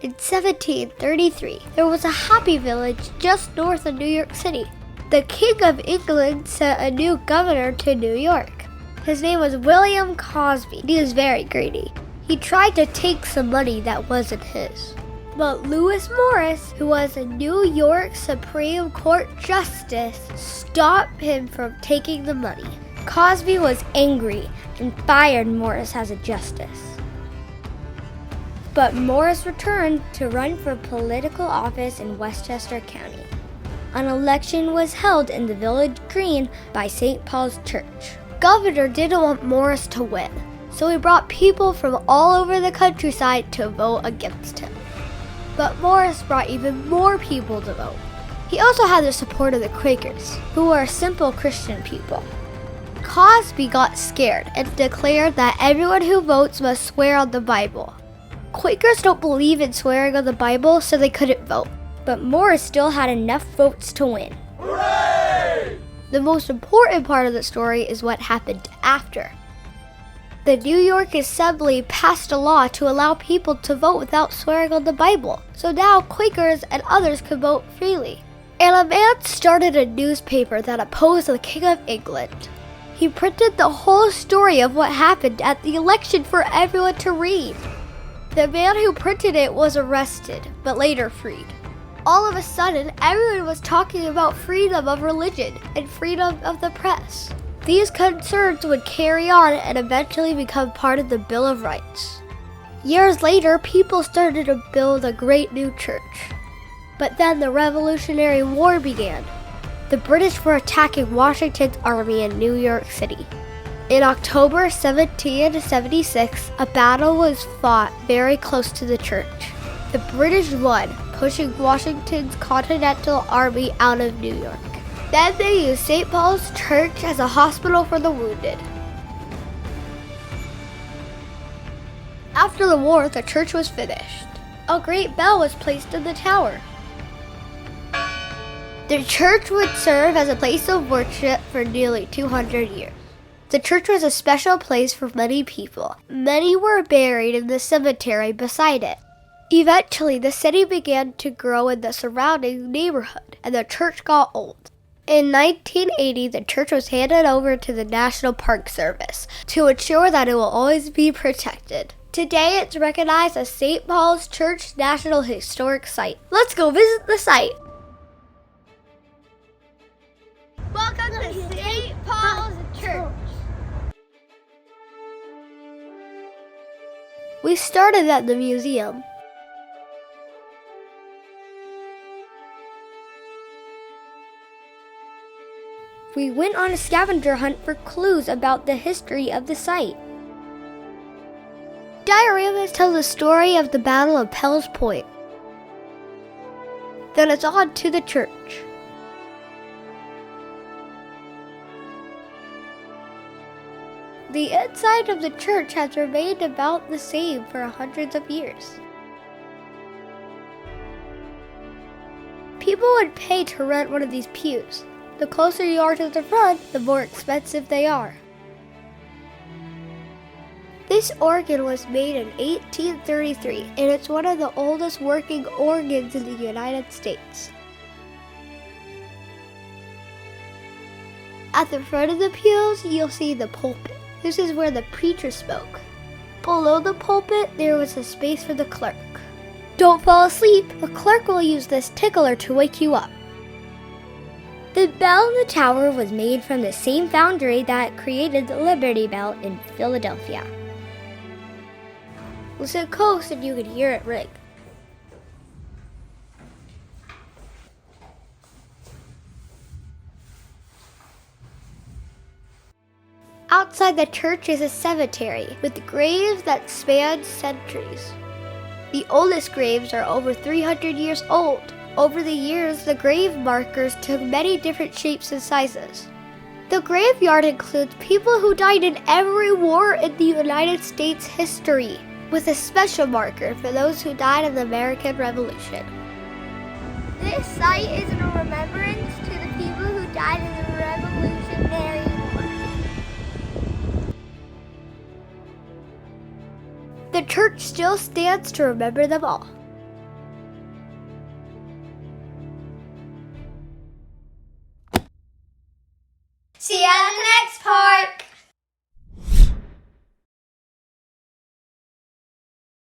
In 1733, there was a happy village just north of New York City. The King of England sent a new governor to New York. His name was William Cosby. He was very greedy. He tried to take some money that wasn't his. But Lewis Morris, who was a New York Supreme Court justice, stopped him from taking the money. Cosby was angry and fired Morris as a justice. But Morris returned to run for political office in Westchester County. An election was held in the village green by St. Paul's Church. Governor didn't want Morris to win, so he brought people from all over the countryside to vote against him. But Morris brought even more people to vote. He also had the support of the Quakers, who were simple Christian people. Cosby got scared and declared that everyone who votes must swear on the Bible. Quakers don't believe in swearing on the Bible, so they couldn't vote. But Morris still had enough votes to win. Hooray! The most important part of the story is what happened after. The New York Assembly passed a law to allow people to vote without swearing on the Bible, so now Quakers and others could vote freely. And a man started a newspaper that opposed the King of England. He printed the whole story of what happened at the election for everyone to read. The man who printed it was arrested, but later freed. All of a sudden, everyone was talking about freedom of religion and freedom of the press. These concerns would carry on and eventually become part of the Bill of Rights. Years later, people started to build a great new church. But then the Revolutionary War began. The British were attacking Washington's army in New York City. In October 1776, a battle was fought very close to the church. The British won, pushing Washington's Continental Army out of New York. Then they used St. Paul's Church as a hospital for the wounded. After the war, the church was finished. A great bell was placed in the tower. The church would serve as a place of worship for nearly 200 years. The church was a special place for many people. Many were buried in the cemetery beside it. Eventually, the city began to grow in the surrounding neighborhood, and the church got old. In 1980, the church was handed over to the National Park Service to ensure that it will always be protected. Today, it's recognized as St. Paul's Church National Historic Site. Let's go visit the site. Welcome to St. Paul's Church. We started at the museum. We went on a scavenger hunt for clues about the history of the site. Dioramas tell the story of the Battle of Pell's Point. Then it's on to the church. The inside of the church has remained about the same for hundreds of years. People would pay to rent one of these pews. The closer you are to the front, the more expensive they are. This organ was made in 1833, and it's one of the oldest working organs in the United States. At the front of the pews, you'll see the pulpit. This is where the preacher spoke. Below the pulpit, there was a space for the clerk. Don't fall asleep. The clerk will use this tickler to wake you up. The bell in the tower was made from the same foundry that created the Liberty Bell in Philadelphia. Listen close and you can hear it ring. Outside the church is a cemetery with graves that span centuries. The oldest graves are over 300 years old. Over the years, the grave markers took many different shapes and sizes. The graveyard includes people who died in every war in the United States history, with a special marker for those who died in the American Revolution. This site is a remembrance to the people who died in the Revolutionary War. The church still stands to remember them all. See you on the next part!